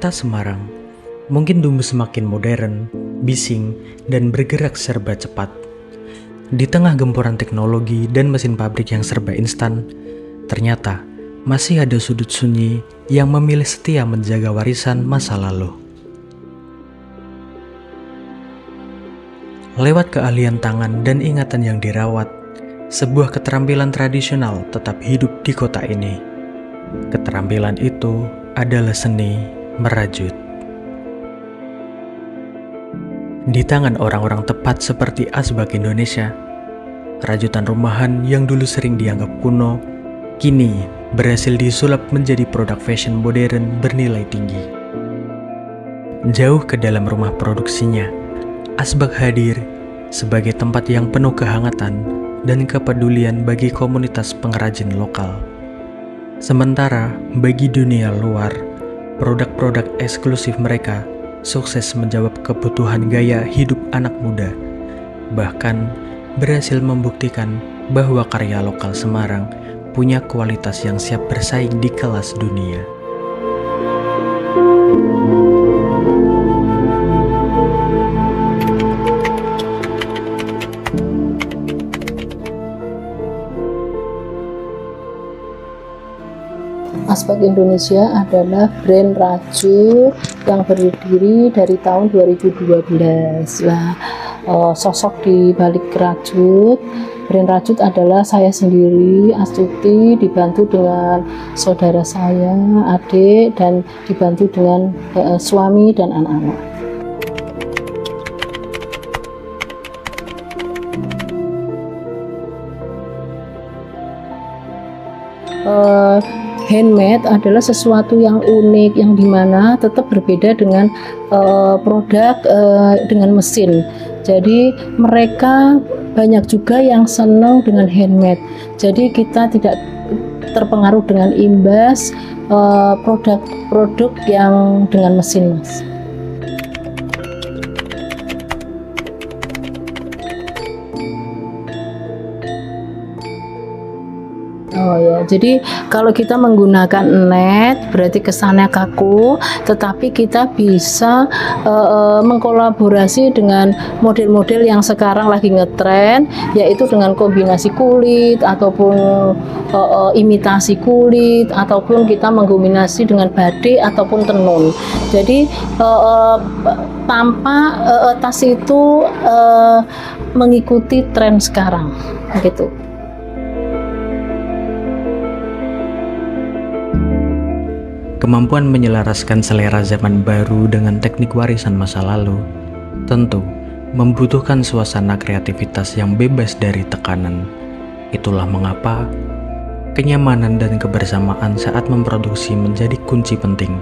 Kota Semarang mungkin tumbuh semakin modern, bising, dan bergerak serba cepat. Di tengah gempuran teknologi dan mesin pabrik yang serba instan, ternyata masih ada sudut sunyi yang memilih setia menjaga warisan masa lalu. Lewat keahlian tangan dan ingatan yang dirawat, sebuah keterampilan tradisional tetap hidup di kota ini. Keterampilan itu adalah seni merajut. Di tangan orang-orang tepat seperti Asbak Indonesia, rajutan rumahan yang dulu sering dianggap kuno, kini berhasil disulap menjadi produk fashion modern bernilai tinggi. Jauh ke dalam rumah produksinya, Asbak hadir sebagai tempat yang penuh kehangatan dan kepedulian bagi komunitas pengrajin lokal. Sementara bagi dunia luar, produk-produk eksklusif mereka sukses menjawab kebutuhan gaya hidup anak muda, bahkan berhasil membuktikan bahwa karya lokal Semarang punya kualitas yang siap bersaing di kelas dunia. Asbak Indonesia adalah brand rajut yang berdiri dari tahun 2012. Nah, sosok di balik rajut, brand rajut adalah saya sendiri, Astuti, dibantu dengan saudara saya, adik, dan dibantu dengan suami dan anak-anak. Handmade adalah sesuatu yang unik, yang dimana tetap berbeda dengan produk dengan mesin. Jadi mereka banyak juga yang senang dengan handmade. Jadi kita tidak terpengaruh dengan imbas produk-produk yang dengan mesin, Mas. Oh ya, jadi kalau kita menggunakan net berarti kesannya kaku, tetapi kita bisa mengkolaborasi dengan model-model yang sekarang lagi ngetren, yaitu dengan kombinasi kulit ataupun imitasi kulit, ataupun kita mengkombinasi dengan batik ataupun tenun. Jadi tanpa tas itu mengikuti tren sekarang, gitu. Kemampuan menyelaraskan selera zaman baru dengan teknik warisan masa lalu tentu membutuhkan suasana kreativitas yang bebas dari tekanan. Itulah mengapa kenyamanan dan kebersamaan saat memproduksi menjadi kunci penting.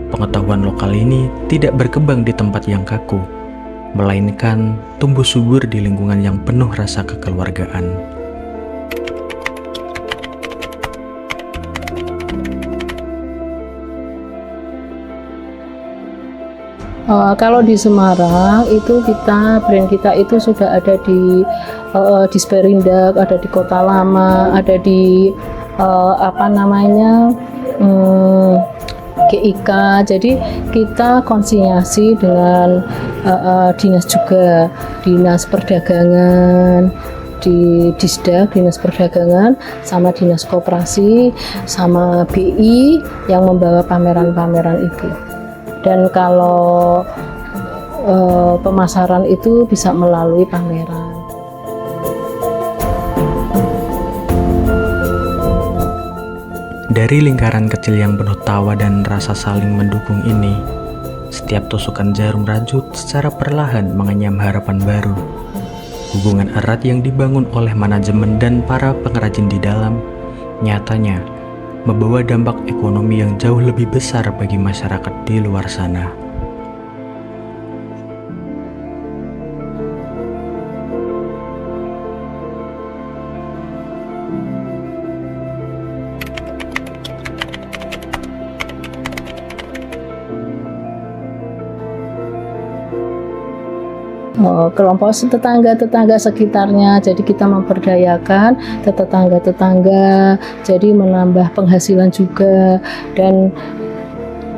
Pengetahuan lokal ini tidak berkembang di tempat yang kaku, melainkan tumbuh subur di lingkungan yang penuh rasa kekeluargaan. Kalau di Semarang itu brand kita itu sudah ada di Sperindak, ada di Kota Lama, ada di GIK. Jadi kita konsinyasi dengan dinas juga, dinas perdagangan, di Disdag, dinas perdagangan, sama dinas koperasi, sama BI yang membawa pameran-pameran itu. Dan kalau pemasaran itu bisa melalui pameran. Dari lingkaran kecil yang penuh tawa dan rasa saling mendukung ini, setiap tusukan jarum rajut secara perlahan mengenyam harapan baru. Hubungan erat yang dibangun oleh manajemen dan para pengrajin di dalam nyatanya membawa dampak ekonomi yang jauh lebih besar bagi masyarakat di luar sana. kelompok tetangga-tetangga sekitarnya, jadi kita memperdayakan tetangga-tetangga, jadi menambah penghasilan juga. Dan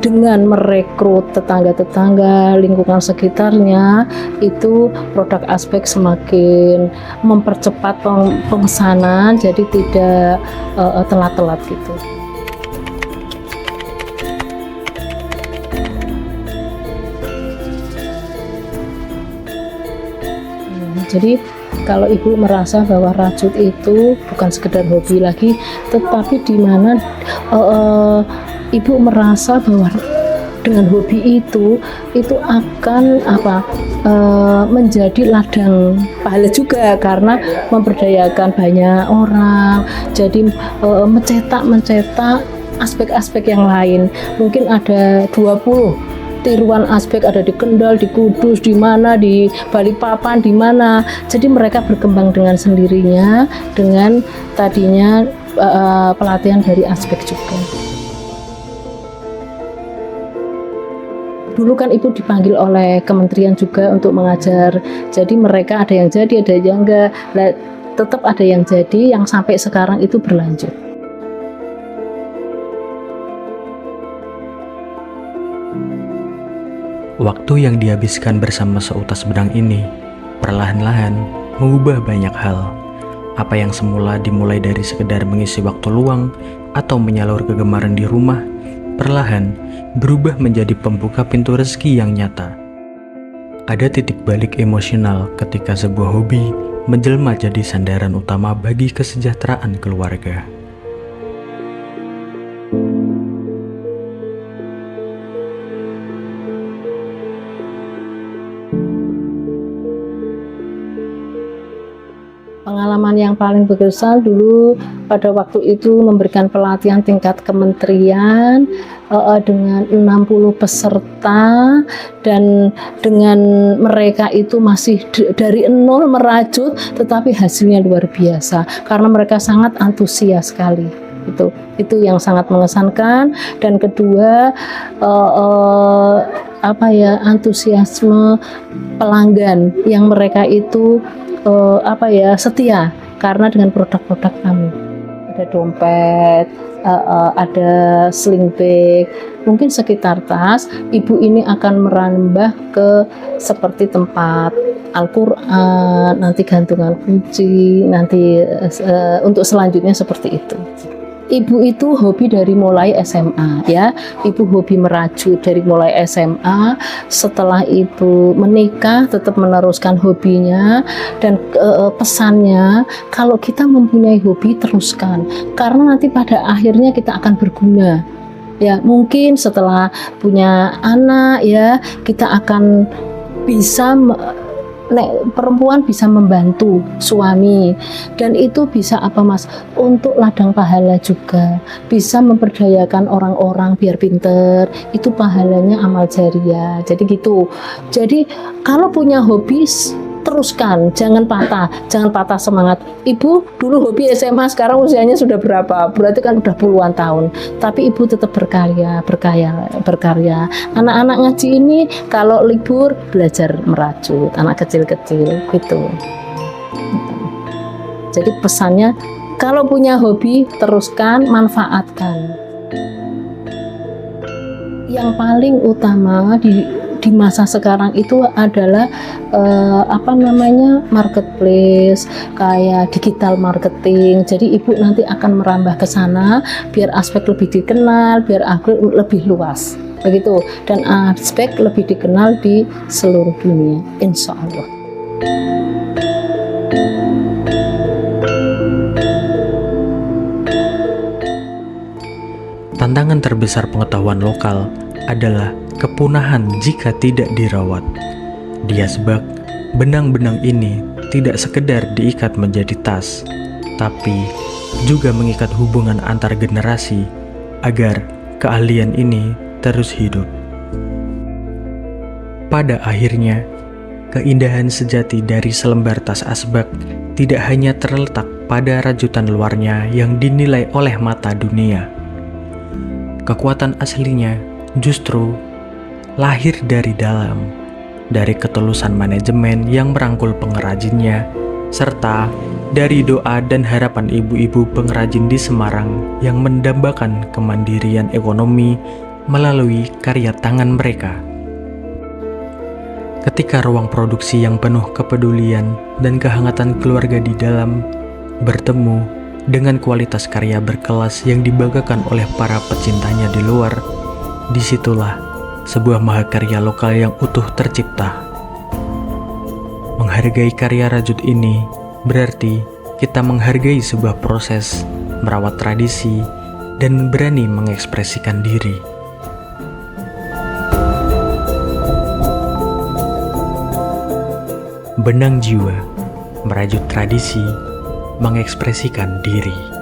dengan merekrut tetangga-tetangga, lingkungan sekitarnya, itu produk Asbek semakin mempercepat pemesanan, jadi tidak telat-telat gitu. Jadi kalau ibu merasa bahwa rajut itu bukan sekedar hobi lagi, tetapi di mana ibu merasa bahwa dengan hobi itu akan menjadi ladang pahala juga, karena memberdayakan banyak orang, jadi mencetak aspek-aspek yang lain. Mungkin ada 20 tiruan Asbek, ada di Kendal, di Kudus, di mana, di Balikpapan, di mana. Jadi mereka berkembang dengan sendirinya, dengan tadinya pelatihan dari Asbek juga. Dulu kan ibu dipanggil oleh kementerian juga untuk mengajar, jadi mereka ada yang jadi, ada yang enggak. Tetap ada yang jadi, yang sampai sekarang itu berlanjut. Waktu yang dihabiskan bersama seutas benang ini perlahan-lahan mengubah banyak hal. Apa yang semula dimulai dari sekedar mengisi waktu luang atau menyalur kegemaran di rumah, perlahan berubah menjadi pembuka pintu rezeki yang nyata. Ada titik balik emosional ketika sebuah hobi menjelma jadi sandaran utama bagi kesejahteraan keluarga. Pengalaman yang paling berkesan dulu pada waktu itu memberikan pelatihan tingkat kementerian dengan 60 peserta, dan dengan mereka itu masih dari nol merajut, tetapi hasilnya luar biasa karena mereka sangat antusias sekali. Itu yang sangat mengesankan. Dan kedua, antusiasme pelanggan yang mereka itu setia karena dengan produk-produk kami. Ada dompet, ada sling bag, mungkin sekitar tas. Ibu ini akan merambah ke seperti tempat Al-Quran, nanti gantungan kunci, nanti untuk selanjutnya seperti itu. Ibu itu hobi dari mulai SMA, ya. Ibu hobi merajut dari mulai SMA. Setelah ibu menikah, tetap meneruskan hobinya. Dan pesannya, kalau kita mempunyai hobi, teruskan. Karena nanti pada akhirnya kita akan berguna. Ya, mungkin setelah punya anak, ya, kita akan bisa perempuan bisa membantu suami, dan itu bisa untuk ladang pahala juga, bisa memperdayakan orang-orang biar pinter, itu pahalanya amal jariah. Jadi gitu. Jadi kalau punya hobi, teruskan, jangan patah semangat. Ibu dulu hobi SMA, sekarang usianya sudah berapa? Berarti kan udah puluhan tahun. Tapi ibu tetap berkarya. Anak-anak ngaji ini kalau libur belajar merajut, anak kecil-kecil gitu. Jadi pesannya, kalau punya hobi teruskan, manfaatkan. Yang paling utama di masa sekarang itu adalah marketplace, kayak digital marketing. Jadi ibu nanti akan merambah ke sana biar Asbek lebih dikenal, biar Asbek lebih luas begitu, dan Asbek lebih dikenal di seluruh dunia, insya Allah. Tantangan terbesar pengetahuan lokal adalah kepunahan jika tidak dirawat. Di Asbak, benang-benang ini tidak sekedar diikat menjadi tas, tapi juga mengikat hubungan antar generasi agar keahlian ini terus hidup. Pada akhirnya, keindahan sejati dari selembar tas Asbak tidak hanya terletak pada rajutan luarnya yang dinilai oleh mata dunia. Kekuatan aslinya justru lahir dari dalam, dari ketulusan manajemen yang merangkul pengrajinnya, serta dari doa dan harapan ibu-ibu pengrajin di Semarang yang mendambakan kemandirian ekonomi melalui karya tangan mereka. Ketika ruang produksi yang penuh kepedulian dan kehangatan keluarga di dalam bertemu dengan kualitas karya berkelas yang dibanggakan oleh para pecintanya di luar, disitulah sebuah mahakarya lokal yang utuh tercipta. Menghargai karya rajut ini berarti kita menghargai sebuah proses, merawat tradisi, dan berani mengekspresikan diri. Benang jiwa, merajut tradisi, mengekspresikan diri.